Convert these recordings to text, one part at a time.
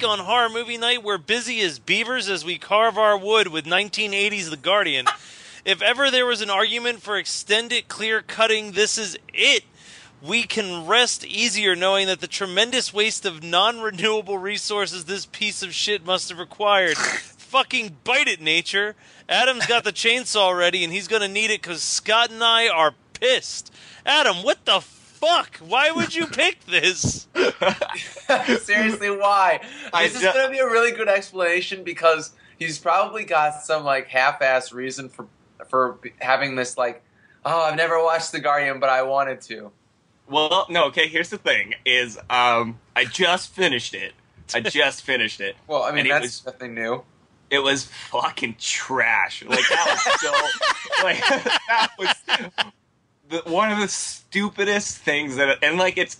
week on Horror Movie Night, we're busy as beavers as we carve our wood with 1980's The Guardian. If ever there was an argument for extended clear-cutting, this is it. We can rest easier knowing that the tremendous waste of non-renewable resources this piece of shit must have required. Fucking bite it, nature. Adam's got the chainsaw ready, and he's going to need it because Scott and I are pissed. Adam, what the fuck? Why would you pick this? Seriously, why? This is going to be a really good explanation because he's probably got some like half-ass reason for having this like, oh, I've never watched The Guardian, but I wanted to. Well, no, okay, here's the thing, is I just finished it. Well, I mean, and that's nothing new. It was fucking trash. Like, that was one of the stupidest things that, and like, it's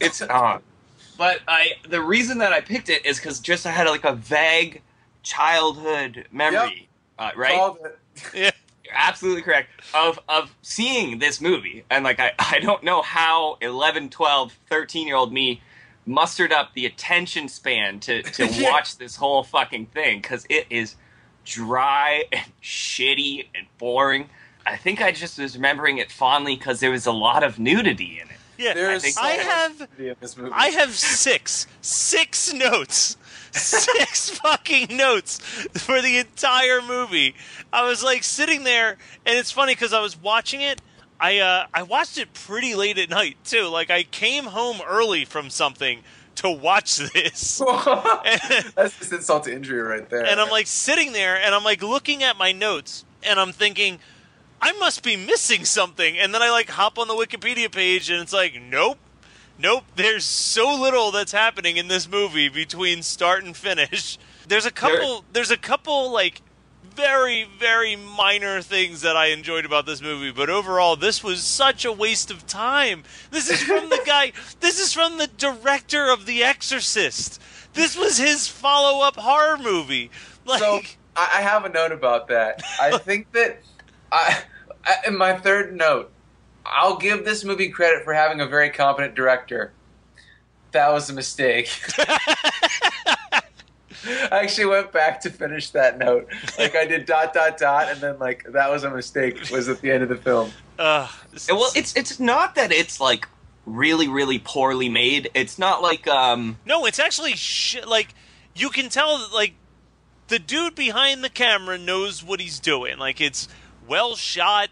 but the reason that I picked it is because just I had like a vague childhood memory, right? Solve it. Yeah. You're absolutely correct, of seeing this movie. And like, I don't know how 11, 12, 13-year-old me mustered up the attention span to watch this whole fucking thing, because it is dry and shitty and boring. I think I just was remembering it fondly because there was a lot of nudity in it. Yeah, I have six notes. 6 fucking notes for the entire movie. I was like sitting there, and it's funny because I was watching it. I watched it pretty late at night too. Like, I came home early from something to watch this. That's just insult to injury right there. And I'm like sitting there, and I'm like looking at my notes, and I'm thinking, I must be missing something. And then I like hop on the Wikipedia page, and it's like, nope. There's so little that's happening in this movie between start and finish. There's a couple like very, very minor things that I enjoyed about this movie, but overall, this was such a waste of time. This is from the director of The Exorcist. This was his follow-up horror movie. Like, so, I have a note about that. I think that, in my third note, I'll give this movie credit for having a very competent director. That was a mistake. I actually went back to finish that note. Like, I did ... and then like that was a mistake. Was at the end of the film. Well, it's not that it's like really, really poorly made. It's not like No, it's actually like, you can tell that like the dude behind the camera knows what he's doing. Like, it's well shot.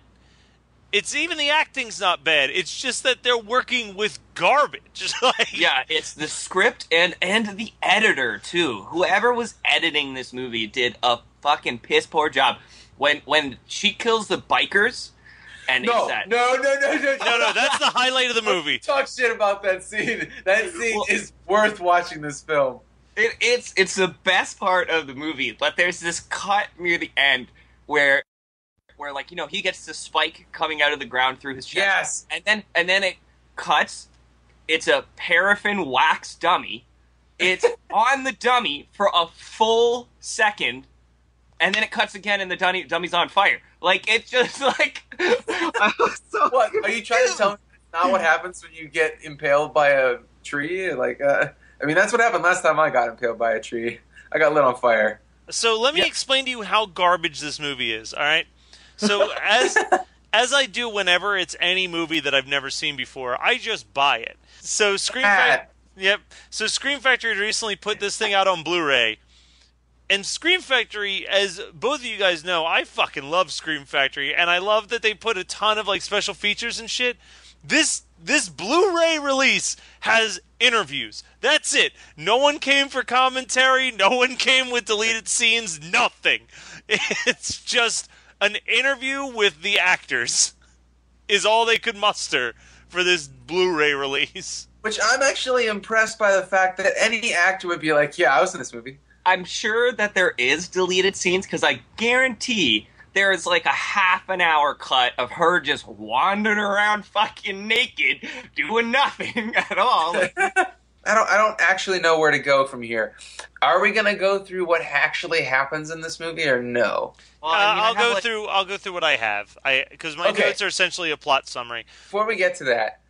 It's even the acting's not bad. It's just that they're working with garbage. Like, yeah, it's the script and the editor too. Whoever was editing this movie did a fucking piss poor job. When she kills the bikers, and No, that's the highlight of the movie. Talk shit about that scene. That scene is worth watching this film. It's the best part of the movie, but there's this cut near the end where like, you know, he gets the spike coming out of the ground through his chest. Yes. And then it cuts. It's a paraffin wax dummy. It's on the dummy for a full second, and then it cuts again, and the dummy's on fire. Like, it's just like... What? Are you trying to tell me that's not what happens when you get impaled by a tree? Like, I mean, that's what happened last time I got impaled by a tree. I got lit on fire. So let me explain to you how garbage this movie is, all right? So as I do whenever it's any movie that I've never seen before, I just buy it. So Scream Factory recently put this thing out on Blu-ray. And Scream Factory, as both of you guys know, I fucking love Scream Factory, and I love that they put a ton of like special features and shit. This Blu-ray release has interviews. That's it. No one came for commentary. No one came with deleted scenes. Nothing. It's just an interview with the actors is all they could muster for this Blu-ray release. Which I'm actually impressed by the fact that any actor would be like, yeah, I was in this movie. I'm sure that there is deleted scenes, because I guarantee there is like a half an hour cut of her just wandering around fucking naked, doing nothing at all. I don't actually know where to go from here. Are we gonna go through what actually happens in this movie or no? Well, I'll go through what I have. Because my notes are essentially a plot summary. Before we get to that,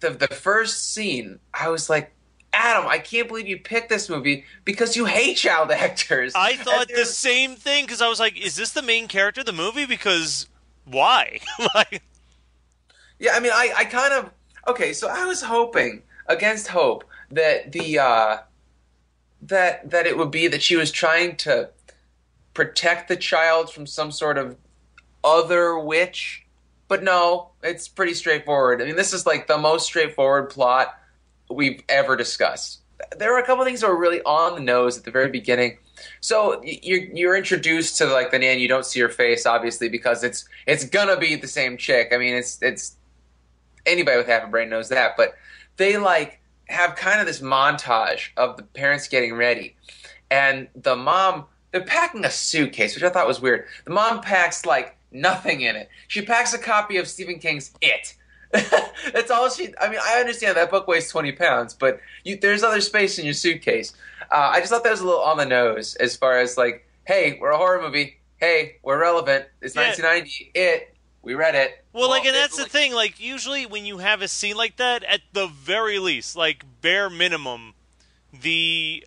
the first scene, I was like, Adam, I can't believe you picked this movie because you hate child actors. I thought the same thing because I was like, is this the main character of the movie? Because why? Like, yeah, I mean, I kind of okay. So I was hoping against hope that that it would be that she was trying to protect the child from some sort of other witch, but no, it's pretty straightforward. I mean, this is like the most straightforward plot we've ever discussed. There were a couple things that were really on the nose at the very beginning. So you're introduced to like the nan. You don't see her face, obviously, because it's gonna be the same chick. I mean, it's anybody with half a brain knows that. But they like have kind of this montage of the parents getting ready, and the mom, they're packing a suitcase, which I thought was weird. The mom packs like nothing in it. She packs a copy of Stephen King's It. That's all she. I mean, I understand that book weighs 20 pounds, but there's other space in your suitcase. I just thought that was a little on the nose as far as like, hey, we're a horror movie. Hey, we're relevant. It's 1990. It. We read it. well, like, and that's the thing. Like, usually when you have a scene like that, at the very least, like bare minimum, the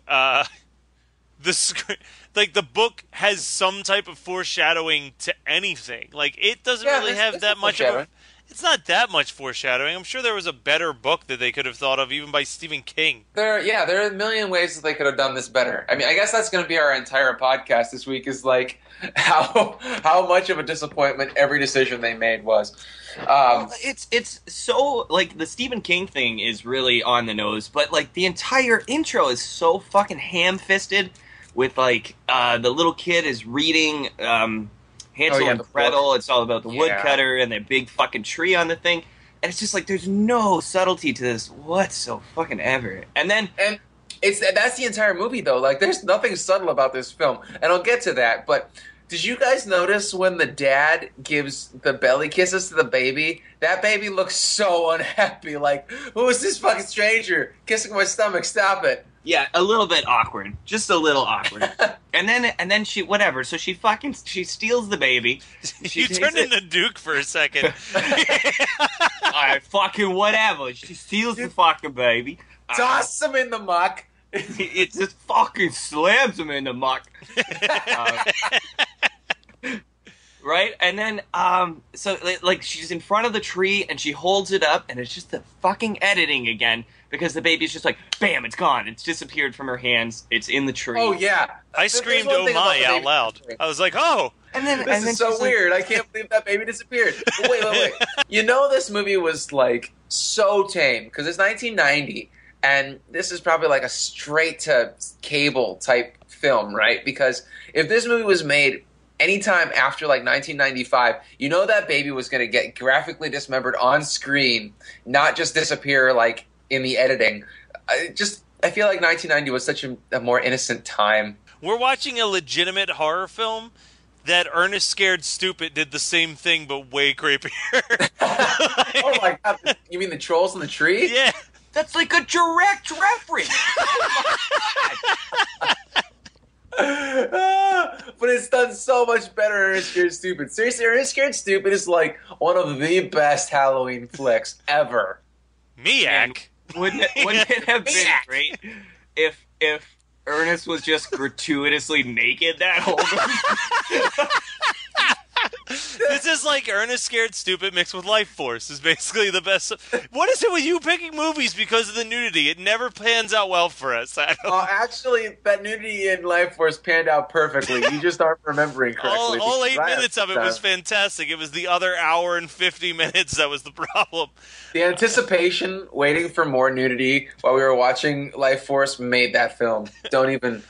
like the book has some type of foreshadowing to anything. Like, it doesn't really have that much of a. It's not that much foreshadowing. I'm sure there was a better book that they could have thought of, even by Stephen King. There are a million ways that they could have done this better. I mean, I guess that's going to be our entire podcast this week. Is like how much of a disappointment every decision they made was. It's so like the Stephen King thing is really on the nose, but like the entire intro is so fucking ham-fisted. With like the little kid is reading. Hansel and Gretel. It's all about the woodcutter and the big fucking tree on the thing, and it's just like there's no subtlety to this whatsoever. And that's the entire movie though. Like there's nothing subtle about this film, and I'll get to that. But did you guys notice when the dad gives the belly kisses to the baby? That baby looks so unhappy. Like, who is this fucking stranger kissing my stomach? Stop it. Yeah, a little bit awkward. Just a little awkward. and then she whatever. So she steals the baby. You turned into Duke for a second. Alright, fucking whatever. She steals the fucking baby. Toss him in the muck. It just fucking slams him in the muck. Right? And then, so, like, she's in front of the tree, and she holds it up, and it's just the fucking editing again, because the baby's just like, bam, it's gone. It's disappeared from her hands. It's in the tree. Oh, yeah. I screamed, oh my, out loud. I was like, oh. This is so weird. I can't believe that baby disappeared. Wait. You know this movie was, like, so tame, because it's 1990, and this is probably, like, a straight-to-cable type film, right? Because if this movie was made anytime after like 1995, you know that baby was going to get graphically dismembered on screen, not just disappear like in the editing. I feel like 1990 was such a more innocent time. We're watching a legitimate horror film that Ernest Scared Stupid did the same thing, but way creepier. Oh my god! You mean the trolls in the tree? Yeah, that's like a direct reference. Oh my god. But it's done so much better than Ernest Scared Stupid. Seriously, Ernest Scared Stupid is like one of the best Halloween flicks ever. Miak. Wouldn't it have been great if Ernest was just gratuitously naked that whole movie? This is like Ernest Scared Stupid mixed with Life Force is basically the best. What is it with you picking movies because of the nudity? It never pans out well for us. Actually, that nudity in Life Force panned out perfectly. You just aren't remembering correctly. All 8 minutes of it was fantastic. It was the other hour and 50 minutes that was the problem. The anticipation, waiting for more nudity while we were watching Life Force made that film. Don't even...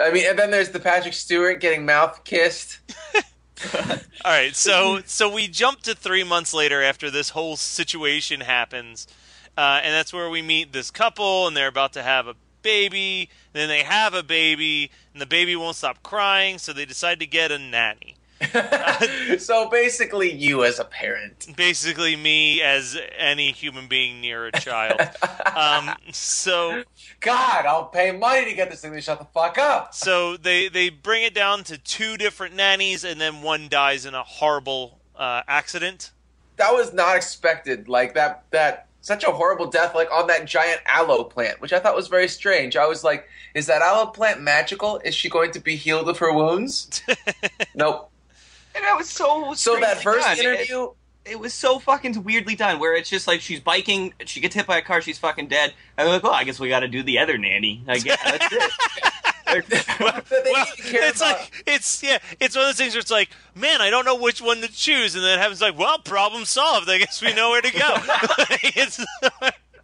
I mean, and then there's the Patrick Stewart getting mouth kissed. All right, so we jump to 3 months later after this whole situation happens, and that's where we meet this couple, and they're about to have a baby. And then they have a baby, and the baby won't stop crying, so they decide to get a nanny. So basically you as a parent. Basically me as any human being near a child. So God, I'll pay money to get this thing to shut the fuck up. So they bring it down to 2 different nannies, and then one dies in a horrible accident. That was not expected. Like that such a horrible death, like on that giant aloe plant, which I thought was very strange. I was like, is that aloe plant magical? Is she going to be healed of her wounds? Nope. And that was so that first done. interview... It was so fucking weirdly done, where it's just like she's biking, she gets hit by a car, she's fucking dead, and they're like, oh, I guess we gotta do the other nanny. I guess that's it. It's one of those things where it's like, man, I don't know which one to choose, and then it happens like, well, problem solved. I guess we know where to go.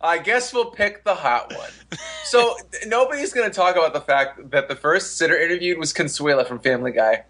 I guess we'll pick the hot one. So nobody's going to talk about the fact that the first sitter interviewed was Consuela from Family Guy.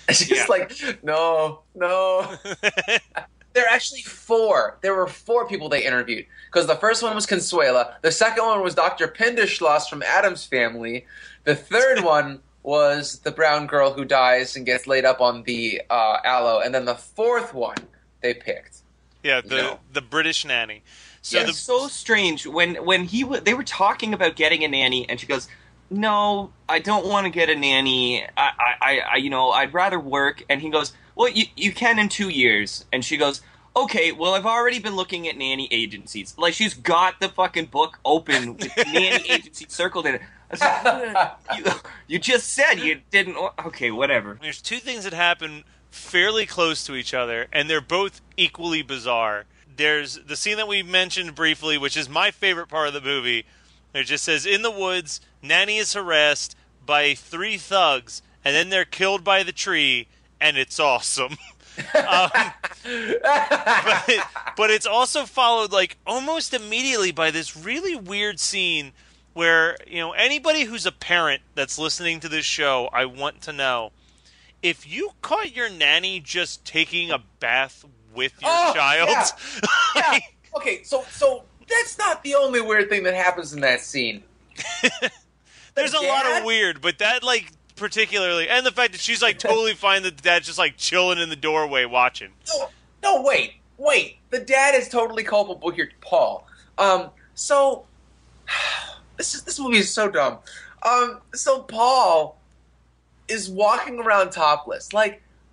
She's like, no. There are actually 4. There were 4 people they interviewed. Because the first one was Consuela. The second one was Dr. Pinderschloss from Addams Family. The third one was the brown girl who dies and gets laid up on the aloe. And then the fourth one they picked. Yeah, the British nanny. So it's so strange. When they were talking about getting a nanny, and she goes, no, I don't want to get a nanny. I'd rather work. And he goes, well, you can in 2 years. And she goes, okay, well, I've already been looking at nanny agencies. Like, she's got the fucking book open with nanny agencies circled in it. I was like, you just said you didn't... Okay, whatever. There's 2 things that happen fairly close to each other, and they're both equally bizarre. There's the scene that we mentioned briefly, which is my favorite part of the movie. It just says, in the woods, nanny is harassed by 3 thugs, and then they're killed by the tree, and it's awesome. But it's also followed like almost immediately by this really weird scene where, anybody who's a parent that's listening to this show, I want to know, if you caught your nanny just taking a bath with your child. Yeah. Okay, so that's not the only weird thing that happens in that scene. There's a lot of weird, but that particularly, and the fact that she's totally fine that the dad's just chilling in the doorway watching. No, wait. The dad is totally culpable here, Paul. So this movie is so dumb. So Paul is walking around topless.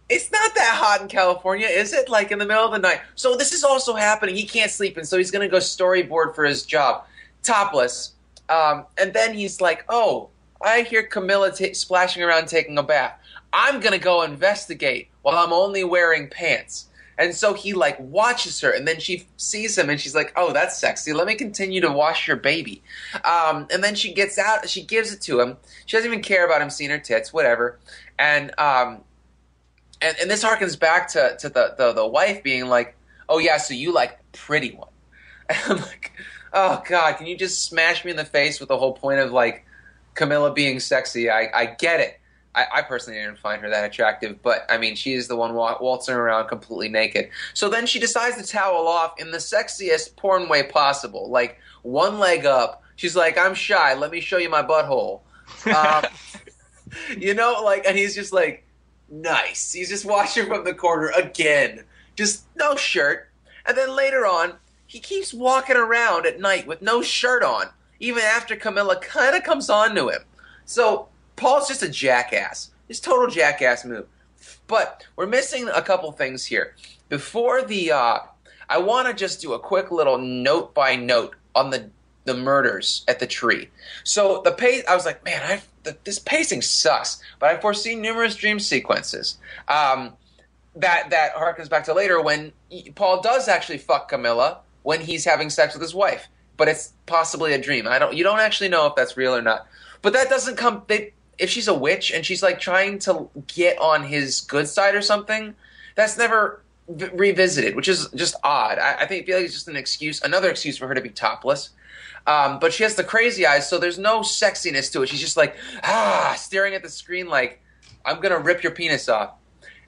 It's not that hot in California, is it? In the middle of the night. So this is also happening. He can't sleep, and so he's going to go storyboard for his job. Topless. And then he's like, oh, I hear Camilla splashing around taking a bath. I'm going to go investigate while I'm only wearing pants. And so he watches her, and then she sees him, and she's like, oh, that's sexy. Let me continue to wash your baby. And then she gets out, she gives it to him. She doesn't even care about him seeing her tits, whatever. And this harkens back to the wife being like, oh yeah, so you like the pretty one. And I'm like, oh God, can you just smash me in the face with the whole point of Camilla being sexy? I get it. I personally didn't find her that attractive, but I mean, she is the one waltzing around completely naked. So then she decides to towel off in the sexiest porn way possible, one leg up. She's like, I'm shy. Let me show you my butthole. And he's just like, nice. He's just watching from the corner again. Just no shirt. And then later on, he keeps walking around at night with no shirt on, even after Camilla kind of comes on to him. So Paul's just a jackass. Just total jackass move. But we're missing a couple things here. Before I want to just do a quick little note by note on the murders at the tree. So the pace, I was like, man, this pacing sucks. But I foresee numerous dream sequences. That harkens back to later when Paul does actually fuck Camilla when he's having sex with his wife. But it's possibly a dream. You don't actually know if that's real or not. But that doesn't come. If she's a witch and she's trying to get on his good side or something, that's never revisited, which is just odd. I feel like it's just another excuse for her to be topless. But she has the crazy eyes, so there's no sexiness to it. She's just staring at the screen like, I'm gonna rip your penis off.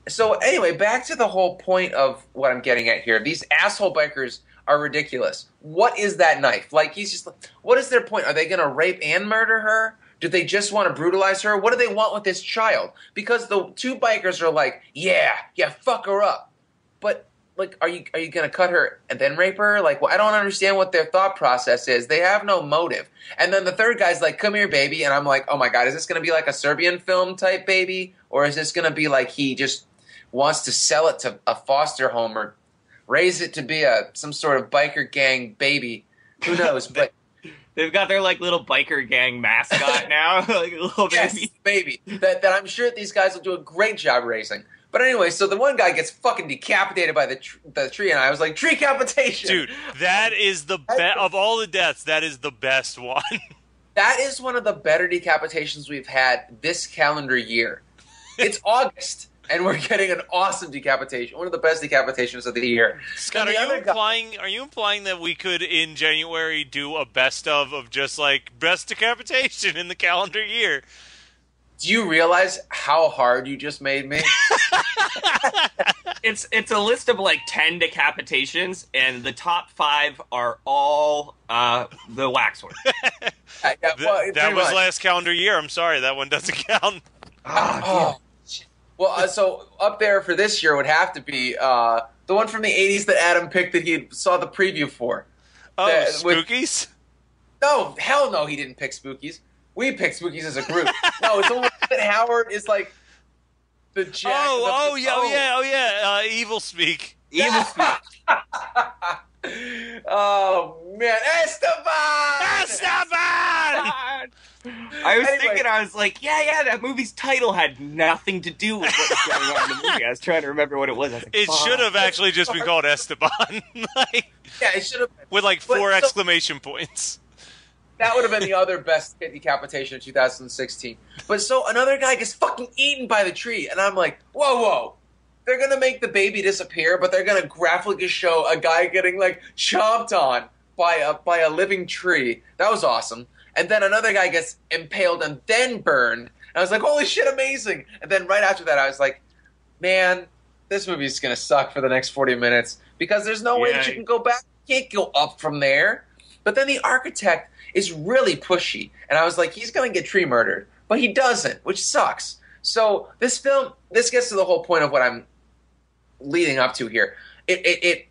So anyway, back to the whole point of what I'm getting at here. These asshole bikers are ridiculous. What is that knife? He's just what is their point? Are they gonna rape and murder her? Do they just want to brutalize her? What do they want with this child? Because the 2 bikers are like, yeah, fuck her up. But are you gonna cut her and then rape her? I don't understand what their thought process is. They have no motive. And then the third guy's like, come here, baby. And I'm like, oh my God, is this gonna be like a Serbian film type baby? Or is this gonna be he just wants to sell it to a foster home or raise it to be some sort of biker gang baby. Who knows? But they've got their like little biker gang mascot now, like a little baby that I'm sure these guys will do a great job raising. But anyway, so the one guy gets fucking decapitated by the tree, and I was like, tree capitation! Dude, that is the best of all the deaths. That is the best one. That is one of the better decapitations we've had this calendar year. It's August, and we're getting an awesome decapitation. One of the best decapitations of the year. Scott, are you implying that we could, in January, do a best of just, like, best decapitation in the calendar year? Do you realize how hard you just made me? It's a list of, like, 10 decapitations, and the top 5 are all the waxwork. That was last calendar year. I'm sorry, that one doesn't count. Well, so up there for this year would have to be the one from the 80s that Adam picked that he saw the preview for. Oh, Spookies? No, hell no, he didn't pick Spookies. We picked Spookies as a group. No, it's the one that Howard is like the Jack. Evil Speak. Evil Speak. Oh man, Esteban! I was thinking, I was like, yeah, that movie's title had nothing to do with what was going on in the movie. I was trying to remember what it was. I was like, it should have actually just been called Esteban. Yeah, it should have been. With like 4 exclamation points. That would have been the other best decapitation of 2016. But so another guy gets fucking eaten by the tree, and I'm like, whoa. They're going to make the baby disappear, but they're going to graphically show a guy getting, like, chomped on by a living tree. That was awesome. And then another guy gets impaled and then burned. And I was like, holy shit, amazing. And then right after that, I was like, man, this movie's going to suck for the next 40 minutes because there's no way that you can go back. You can't go up from there. But then the architect is really pushy. And I was like, he's going to get tree murdered. But he doesn't, which sucks. So this film, this gets to the whole point of what I'm leading up to here. It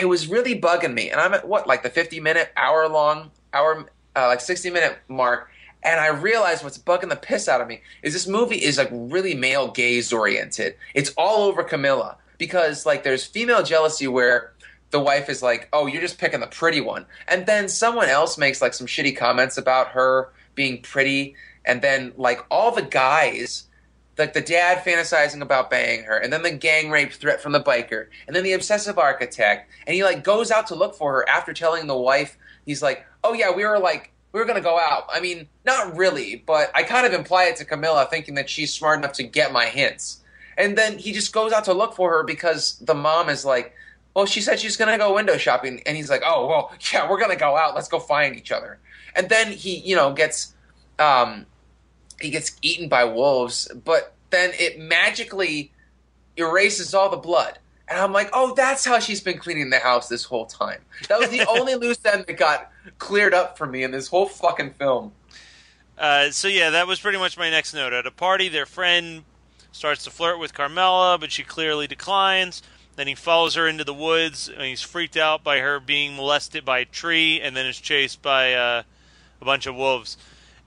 was really bugging me, and I'm at like the 50-minute, like 60-minute mark, and I realized what's bugging the piss out of me is this movie is like really male gaze oriented. It's all over Camilla because like there's female jealousy where the wife is like, oh, you're just picking the pretty one, and then someone else makes like some shitty comments about her being pretty, and then like all the guys. Like the dad fantasizing about banging her, and then the gang rape threat from the biker, and then the obsessive architect, and he like goes out to look for her after telling the wife, he's like, oh yeah, we were gonna go out. I mean, not really, but I kind of imply it to Camilla thinking that she's smart enough to get my hints. And then he just goes out to look for her because the mom is like, well, she said she's gonna go window shopping, and he's like, oh, well, yeah, we're gonna go out, let's go find each other. And then he, gets eaten by wolves, but then it magically erases all the blood. And I'm like, oh, that's how she's been cleaning the house this whole time. That was the only loose end that got cleared up for me in this whole fucking film. So yeah, that was pretty much my next note. At a party, their friend starts to flirt with Carmela, but she clearly declines. Then he follows her into the woods, and he's freaked out by her being molested by a tree, and then is chased by a bunch of wolves.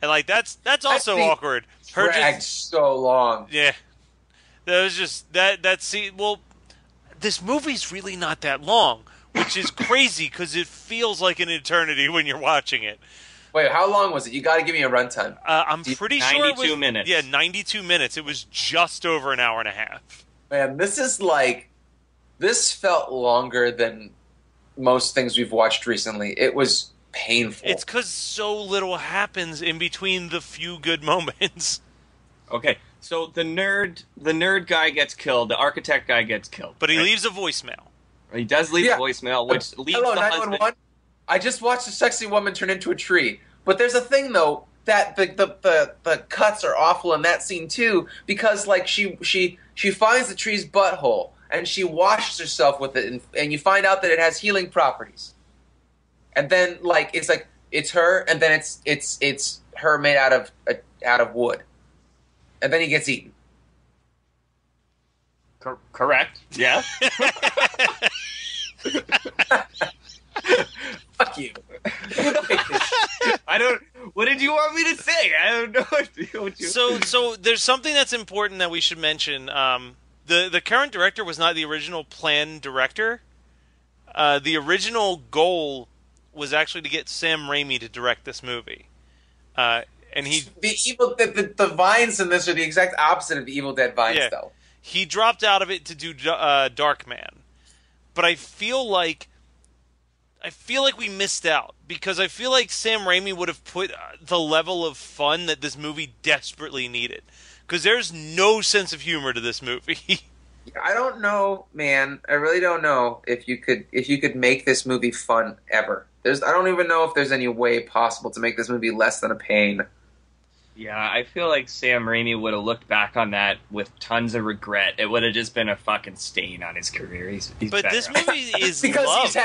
And like that's also awkward. Her dragged so long. Yeah, that was just that scene. Well, this movie's really not that long, which is crazy because it feels like an eternity when you're watching it. Wait, how long was it? You got to give me a runtime. I'm pretty sure it was 92 minutes. Yeah, 92 minutes. It was just over an hour and a half. Man, this felt longer than most things we've watched recently. It was painful. It's because so little happens in between the few good moments. Okay, so the nerd guy gets killed, the architect guy gets killed. But he leaves a voicemail. He does leave a voicemail, which leads Hello, the 911. husband... I just watched a sexy woman turn into a tree. But there's a thing, though, that the cuts are awful in that scene, too, because, like, she finds the tree's butthole, and she washes herself with it, and you find out that it has healing properties. And then, like, it's her, and then it's her made out of wood. And then he gets eaten. Correct. Yeah. Fuck you. What did you want me to say? I don't know what you... So there's something that's important that we should mention. The current director was not the original planned director. the original goal was actually to get Sam Raimi to direct this movie. And the vines in this are the exact opposite of the Evil Dead vines, though. He dropped out of it to do Darkman. But I feel like we missed out, because I feel like Sam Raimi would have put the level of fun that this movie desperately needed. Because there's no sense of humor to this movie. I don't know, man. I really don't know if you could make this movie fun ever. I don't even know if there's any way possible to make this movie less than a pain. Yeah, I feel like Sam Raimi would have looked back on that with tons of regret. It would have just been a fucking stain on his career. He's but this movie is because loved.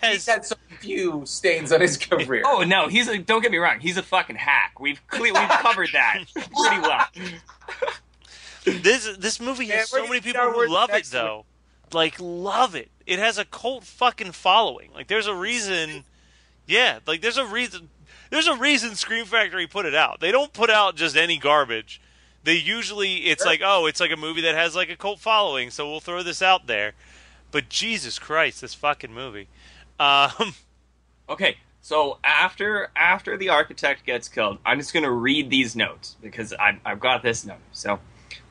He's had so few stains on his career. Oh no, don't get me wrong. He's a fucking hack. We've covered that pretty well. This movie has so many people who love it, though. Like, love it. It has a cult fucking following. Like, there's a reason. Yeah, like there's a reason. There's a reason Scream Factory put it out. They don't put out just any garbage. They usually, it's like a movie that has like a cult following, so we'll throw this out there. But Jesus Christ, this fucking movie. Okay, so after the architect gets killed, I'm just going to read these notes because I've got this note.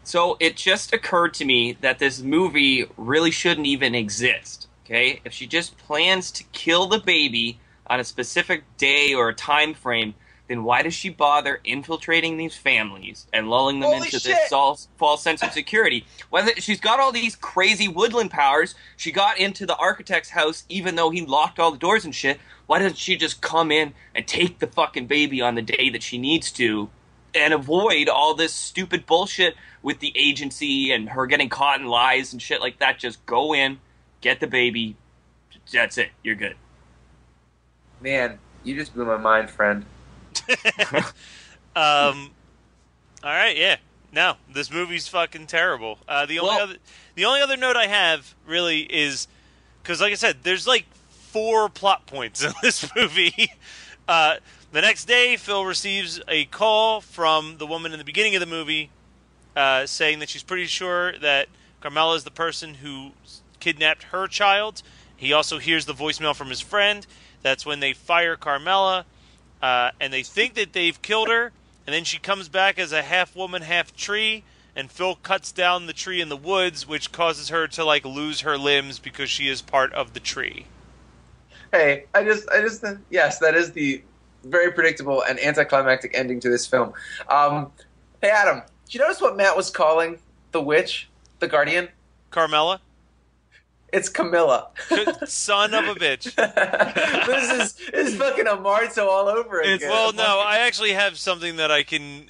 So it just occurred to me that this movie really shouldn't even exist. Okay, if she just plans to kill the baby on a specific day or a time frame, then why does she bother infiltrating these families and lulling them into this false sense of security? Whether she's got all these crazy woodland powers, she got into the architect's house even though he locked all the doors and shit. Why doesn't she just come in and take the fucking baby on the day that she needs to and avoid all this stupid bullshit with the agency and her getting caught in lies and shit like that? Just go in, get the baby. That's it. You're good. Man, you just blew my mind, friend. All right, yeah. No, this movie's fucking terrible. The only other note I have really is because, like I said, there's like 4 plot points in this movie. The next day, Phil receives a call from the woman in the beginning of the movie, saying that she's pretty sure that Carmela is the person who kidnapped her child. He also hears the voicemail from his friend. That's when they fire Carmela, and they think that they've killed her, and then she comes back as a half woman, half tree, and Phil cuts down the tree in the woods, which causes her to like lose her limbs because she is part of the tree. Hey, yes, that is the very predictable and anticlimactic ending to this film. Hey, Adam, did you notice what Matt was calling the witch, the guardian? Carmela? It's Camilla. Son of a bitch. This is fucking Amarzo all over again. Well, no, I actually have something that I can,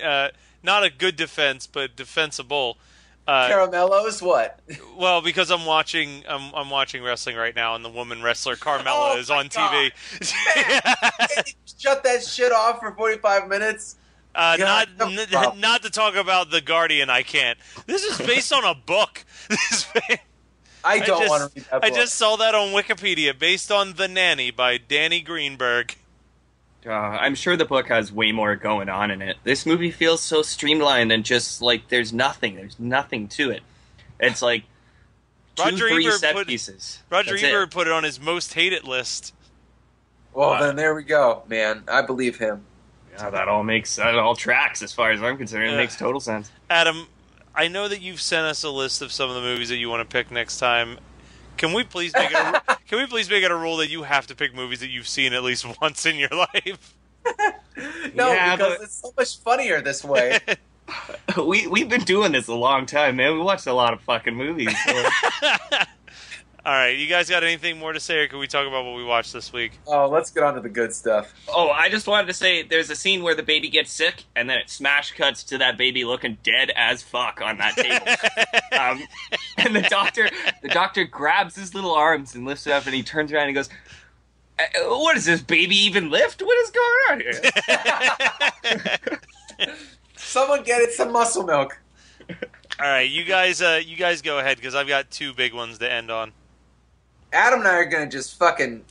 not a good defense, but defensible. Caramellos, what? Well, because I'm watching wrestling right now, and the woman wrestler Carmella is on TV. Shut that shit off for 45 minutes. Not to talk about The Guardian, I can't. This is based on a book. I don't want to read that book. I just saw that on Wikipedia, based on The Nanny by Danny Greenberg. I'm sure the book has way more going on in it. This movie feels so streamlined and just like there's nothing to it. It's like Roger 2-3 Ebert set pieces. Roger Ebert put it on his most hated list. Well, then there we go, man. I believe him. Yeah, that all tracks as far as I'm concerned. It makes total sense. Adam, I know that you've sent us a list of some of the movies that you want to pick next time. Can we please make it a rule that you have to pick movies that you've seen at least once in your life? Because it's so much funnier this way. We've been doing this a long time, man. We watched a lot of fucking movies. So. All right, you guys got anything more to say, or can we talk about what we watched this week? Oh, let's get on to the good stuff. Oh, I just wanted to say there's a scene where the baby gets sick, and then it smash cuts to that baby looking dead as fuck on that table. And the doctor grabs his little arms and lifts it up, and he turns around and he goes, "What is this baby even lift? What is going on here?" Someone get it some muscle milk. All right, you guys go ahead because I've got 2 big ones to end on. Adam and I are going to just fucking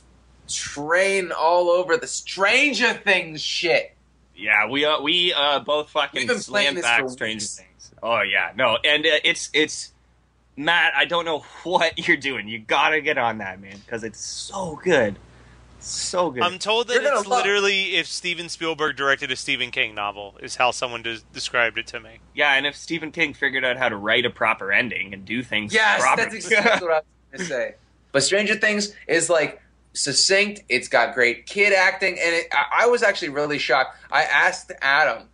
train all over the Stranger Things shit. Yeah, we both fucking slammed back Stranger Things. Oh yeah, no, and Matt, I don't know what you're doing. You gotta get on that, man, because it's so good. So good. I'm told that it's literally if Steven Spielberg directed a Stephen King novel, is how someone described it to me. Yeah, and if Stephen King figured out how to write a proper ending and do things properly. That's exactly what I was going to say. But Stranger Things is like succinct. It's got great kid acting, and I was actually really shocked. I asked Adam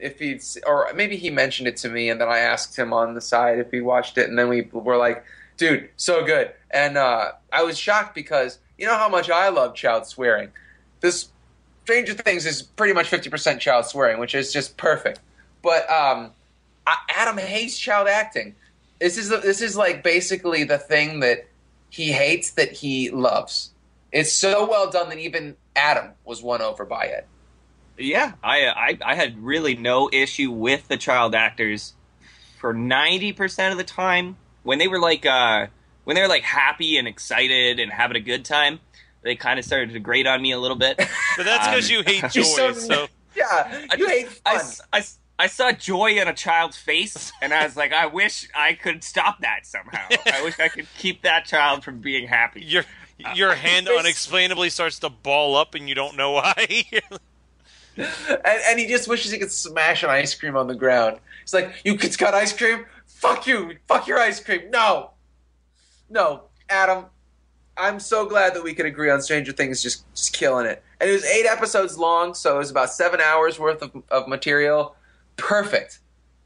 if he'd, or maybe he mentioned it to me, and then I asked him on the side if he watched it, and then we were like, dude, so good. And I was shocked because you know how much I love child swearing. This Stranger Things is pretty much 50% child swearing, which is just perfect. But Adam hates child acting. This is like basically the thing that he hates that he loves. It's so well done that even Adam was won over by it. Yeah, I had really no issue with the child actors for 90% of the time. When they were like happy and excited and having a good time, they kind of started to grate on me a little bit. But that's because you hate joy. So yeah, you hate fun. I saw joy in a child's face, and I was like, I wish I could stop that somehow. I wish I could keep that child from being happy. Your hand unexplainably starts to ball up, and you don't know why. and he just wishes he could smash an ice cream on the ground. He's like, "You kids got ice cream? Fuck you! Fuck your ice cream! No, Adam." I'm so glad that we could agree on Stranger Things just killing it. And it was 8 episodes long, so it was about 7 hours worth of material. Perfect.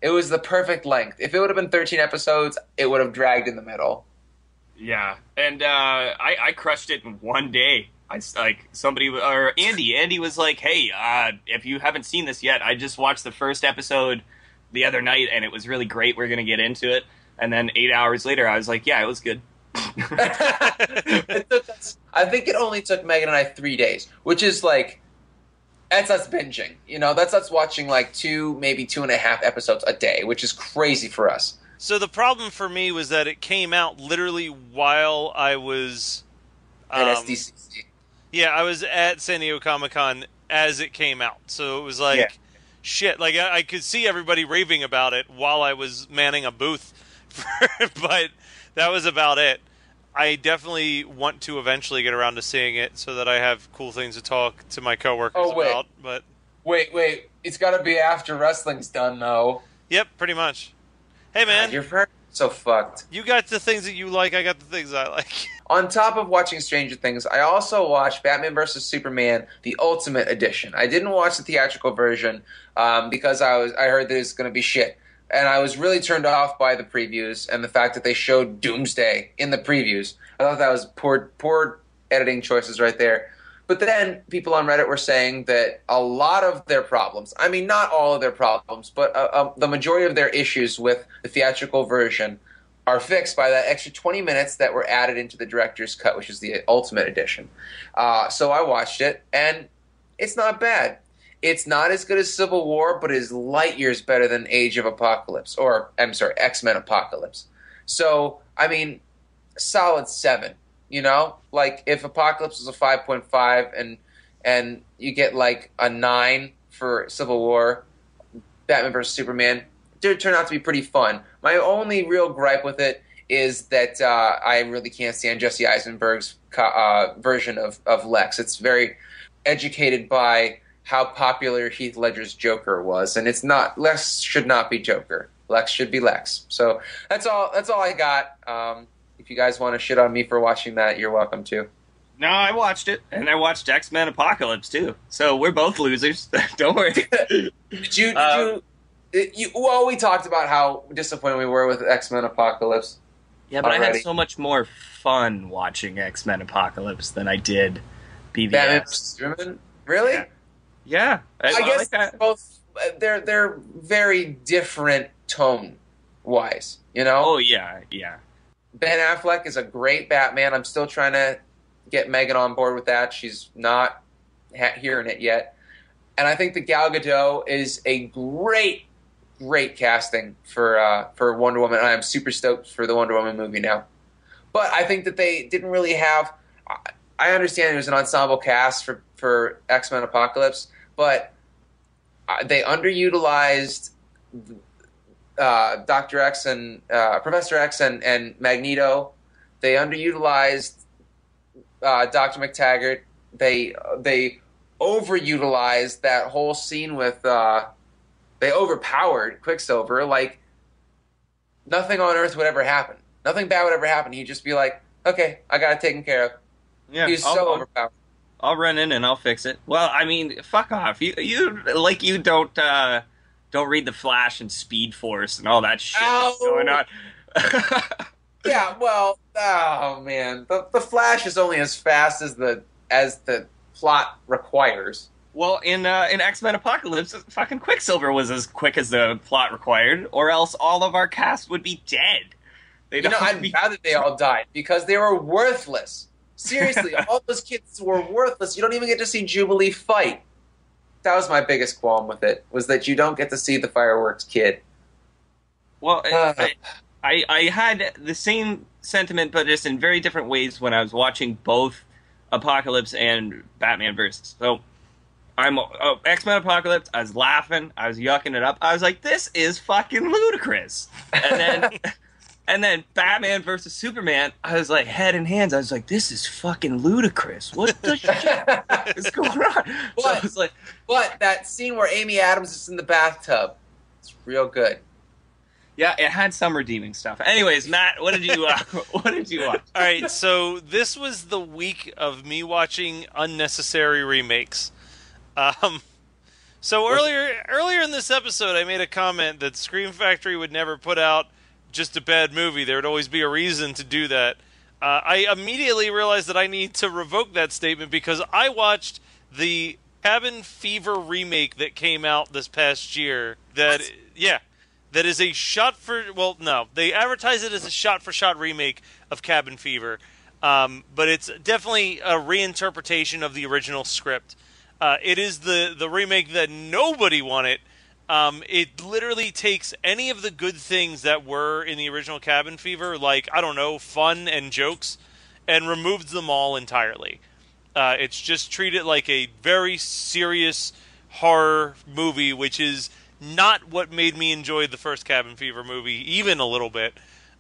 It was the perfect length. If it would have been 13 episodes, it would have dragged in the middle. Yeah, and I crushed it in one day. Andy was like, hey, if you haven't seen this yet, I just watched the first episode the other night, and it was really great. We're going to get into it. And then 8 hours later, I was like, yeah, it was good. I think it only took Megan and I 3 days, which is like, that's us binging. You know, that's us watching like 2, maybe 2.5 episodes a day, which is crazy for us. So the problem for me was that it came out literally while I was at SDCC. Yeah, I was at San Diego Comic-Con as it came out. So it was like, shit. Like I could see everybody raving about it while I was manning a booth, but that was about it. I definitely want to eventually get around to seeing it so that I have cool things to talk to my coworkers about. But wait, it's got to be after wrestling's done, though. Yep, pretty much. Hey, man, you're so fucked. You got the things that you like. I got the things I like. On top of watching Stranger Things, I also watched Batman vs. Superman: The Ultimate Edition. I didn't watch the theatrical version because I heard that it's going to be shit. And I was really turned off by the previews and the fact that they showed Doomsday in the previews. I thought that was poor editing choices right there. But then people on Reddit were saying that a lot of their problems, I mean, not all of their problems, but the majority of their issues with the theatrical version are fixed by that extra 20 minutes that were added into the director's cut, which is the Ultimate Edition. So I watched it, and it's not bad. It's not as good as Civil War, but it is light years better than Age of Apocalypse, or, I'm sorry, X-Men Apocalypse. So, I mean, solid 7, you know? Like, if Apocalypse was a 5.5 and you get, like, a 9 for Civil War, Batman vs. Superman, it did turn out to be pretty fun. My only real gripe with it is that I really can't stand Jesse Eisenberg's version of Lex. It's very educated by how popular Heath Ledger's Joker was, and it's not. Lex should not be Joker. Lex should be Lex. So that's all I got. If you guys want to shit on me for watching that, you're welcome to. No, I watched it, and I watched X-Men Apocalypse too. So we're both losers. Don't worry. Did you? Well, we talked about how disappointed we were with X-Men Apocalypse. Yeah, but already. I had so much more fun watching X-Men Apocalypse than I did BVS. Batman Superman? Really? Yeah. I guess like both. They're very different tone wise. You know? Oh yeah. Ben Affleck is a great Batman. I'm still trying to get Megan on board with that. She's not hearing it yet. And I think that Gal Gadot is a great casting for Wonder Woman. And I'm super stoked for the Wonder Woman movie now. But I think that they didn't really have. I understand there's an ensemble cast for X-Men Apocalypse, but they underutilized Dr. X and Professor X and Magneto. They underutilized Dr. McTaggart. They overutilized that whole scene with. They overpowered Quicksilver. Like nothing on Earth would ever happen. Nothing bad would ever happen. He'd just be like, "Okay, I got it taken care of." Yeah, He's so overpowered. I'll run in and I'll fix it. Well, I mean, fuck off. You don't read the Flash and Speed Force and all that shit that's going on. Yeah, well, oh man, the Flash is only as fast as the plot requires. Well, in X-Men Apocalypse, fucking Quicksilver was as quick as the plot required, or else all of our cast would be dead. I'd rather they all died because they were worthless. Seriously, all those kids were worthless. You don't even get to see Jubilee fight. That was my biggest qualm with it, was that you don't get to see the fireworks kid. Well, I had the same sentiment, but just in very different ways when I was watching both Apocalypse and Batman vs. So, I'm X-Men Apocalypse, I was laughing, I was yucking it up. I was like, this is fucking ludicrous. And then Batman versus Superman, I was like, head in hands. I was like, this is fucking ludicrous. What the shit is going on? But, so I was like, but that scene where Amy Adams is in the bathtub, it's real good. Yeah, it had some redeeming stuff. Anyways, Matt, what did you watch? All right, so this was the week of me watching unnecessary remakes. So earlier in this episode, I made a comment that Scream Factory would never put out just a bad movie. There would always be a reason to do that. I immediately realized that I need to revoke that statement because I watched the Cabin Fever remake that came out this past year. That is a shot for... Well, no. They advertise it as a shot-for-shot remake of Cabin Fever. But it's definitely a reinterpretation of the original script. It is the remake that nobody wanted. It literally takes any of the good things that were in the original Cabin Fever, like, I don't know, fun and jokes, and removes them all entirely. It's just treated like a very serious horror movie, which is not what made me enjoy the first Cabin Fever movie, even a little bit.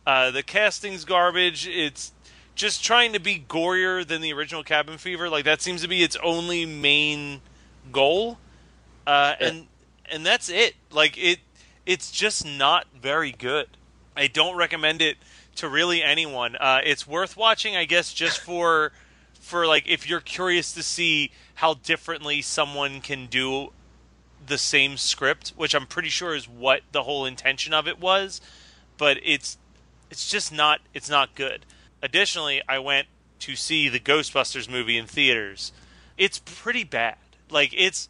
The casting's garbage. It's just trying to be gorier than the original Cabin Fever. Like, that seems to be its only main goal. And that's it. Like, it's just not very good. I don't recommend it to really anyone. It's worth watching, I guess, just for like, if you're curious to see how differently someone can do the same script, which I'm pretty sure is what the whole intention of it was, but it's just not good. Additionally, I went to see the Ghostbusters movie in theaters. It's pretty bad. Like, it's...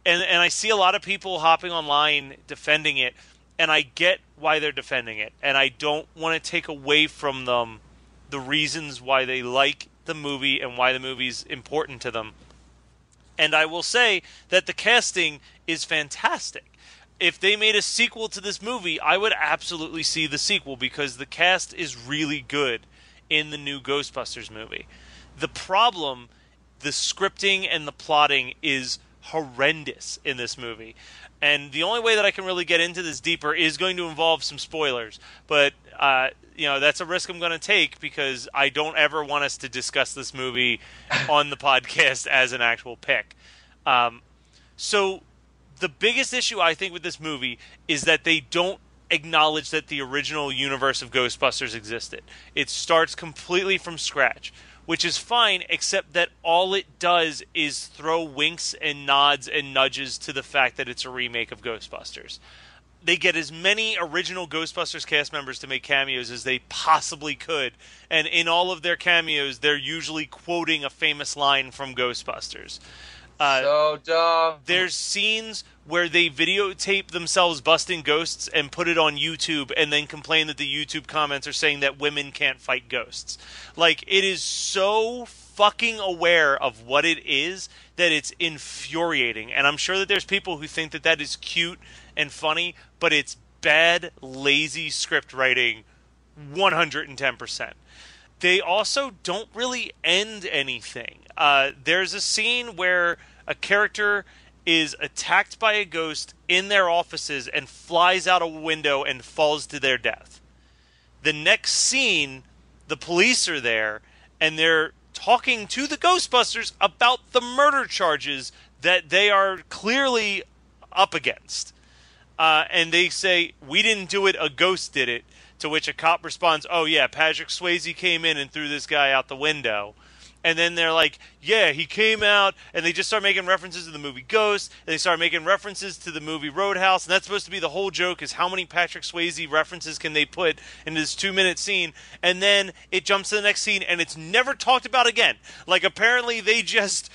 And I see a lot of people hopping online defending it, and I get why they're defending it. And I don't want to take away from them the reasons why they like the movie and why the movie's important to them. And I will say that the casting is fantastic. If they made a sequel to this movie, I would absolutely see the sequel because the cast is really good in the new Ghostbusters movie. The problem, the scripting and the plotting is horrendous in this movie. And the only way that I can really get into this deeper is going to involve some spoilers. But, that's a risk I'm going to take because I don't ever want us to discuss this movie on the podcast as an actual pick. So the biggest issue I think with this movie is that they don't acknowledge that the original universe of Ghostbusters existed. It starts completely from scratch, which is fine, except that all it does is throw winks and nods and nudges to the fact that it's a remake of Ghostbusters. They get as many original Ghostbusters cast members to make cameos as they possibly could, and in all of their cameos, they're usually quoting a famous line from Ghostbusters. So dumb. There's scenes where they videotape themselves busting ghosts and put it on YouTube and then complain that the YouTube comments are saying that women can't fight ghosts. Like, it is so fucking aware of what it is that it's infuriating. And I'm sure that there's people who think that that is cute and funny, but it's bad, lazy script writing 110%. They also don't really end anything. There's a scene where a character is attacked by a ghost in their offices and flies out a window and falls to their death. The next scene, the police are there, and they're talking to the Ghostbusters about the murder charges that they are clearly up against. And they say, we didn't do it, a ghost did it. To which a cop responds, oh yeah, Patrick Swayze came in and threw this guy out the window. And then they're like, yeah, he came out, and they just start making references to the movie Ghost, and they start making references to the movie Roadhouse, and that's supposed to be the whole joke, is how many Patrick Swayze references can they put in this 2-minute scene, and then it jumps to the next scene, and it's never talked about again. Like, apparently they just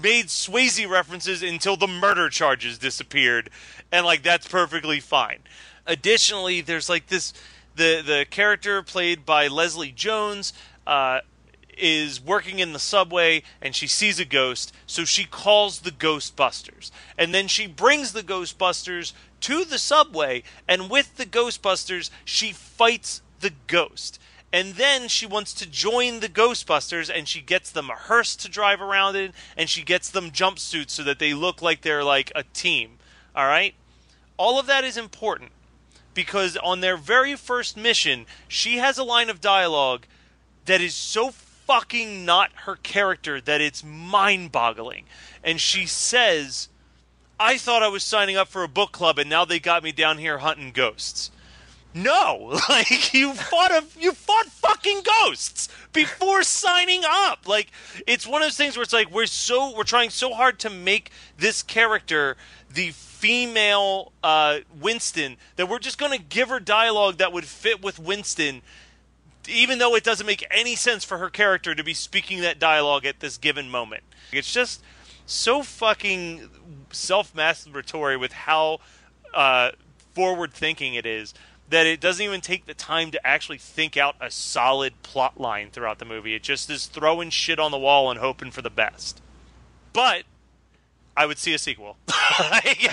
made Swayze references until the murder charges disappeared, and, like, that's perfectly fine. Additionally, there's, like, this, the character played by Leslie Jones, is working in the subway and she sees a ghost, so she calls the Ghostbusters. And then she brings the Ghostbusters to the subway, and with the Ghostbusters, she fights the ghost. And then she wants to join the Ghostbusters, and she gets them a hearse to drive around in, and she gets them jumpsuits so that they look like they're like a team. Alright? All of that is important, because on their very first mission, she has a line of dialogue that is so fucking not her character that it's mind-boggling. And she says, I thought I was signing up for a book club and now they got me down here hunting ghosts. No! Like, you fought fucking ghosts before signing up! Like, it's one of those things where it's like, we're trying so hard to make this character the female Winston that we're just gonna give her dialogue that would fit with Winston, even though it doesn't make any sense for her character to be speaking that dialogue at this given moment. It's just so fucking self-masturbatory with how forward-thinking it is that it doesn't even take the time to actually think out a solid plot line throughout the movie. It just is throwing shit on the wall and hoping for the best. But I would see a sequel. The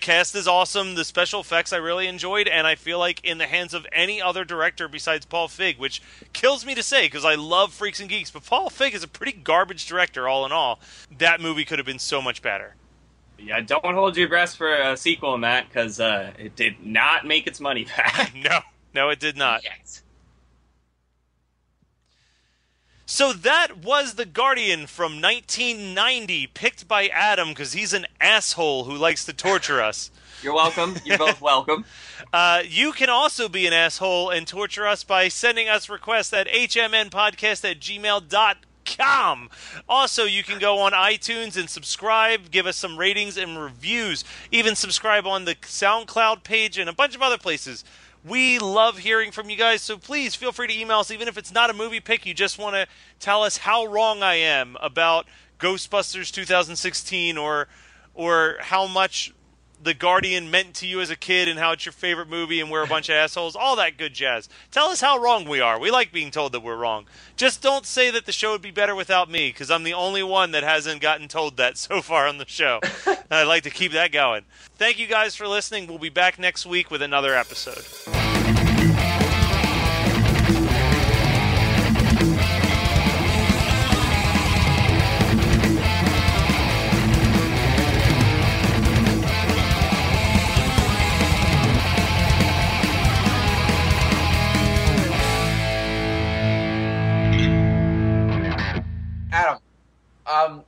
cast is awesome. The special effects I really enjoyed, and I feel like in the hands of any other director besides Paul Feig, which kills me to say because I love Freaks and Geeks, but Paul Feig is a pretty garbage director all in all. That movie could have been so much better. Yeah, don't hold your breath for a sequel, Matt, because it did not make its money back. No, it did not. Yet. So that was The Guardian from 1990, picked by Adam because he's an asshole who likes to torture us. You're welcome. You're both welcome. You can also be an asshole and torture us by sending us requests at hmnpodcast@gmail.com. Also, you can go on iTunes and subscribe, give us some ratings and reviews. Even subscribe on the SoundCloud page and a bunch of other places. We love hearing from you guys, so please feel free to email us, even if it's not a movie pick, you just want to tell us how wrong I am about Ghostbusters 2016 or how much The Guardian meant to you as a kid and how it's your favorite movie and we're a bunch of assholes, all that good jazz. Tell us how wrong we are. We like being told that we're wrong. Just don't say that the show would be better without me, because I'm the only one that hasn't gotten told that so far on the show. I'd like to keep that going. Thank you guys for listening. We'll be back next week with another episode. Adam,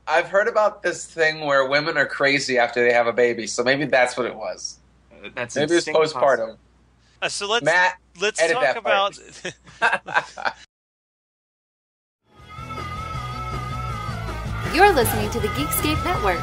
I've heard about this thing where women are crazy after they have a baby, so maybe that's what it was. That's maybe it's postpartum. So let's edit talk about. You're listening to the Geekscape Network.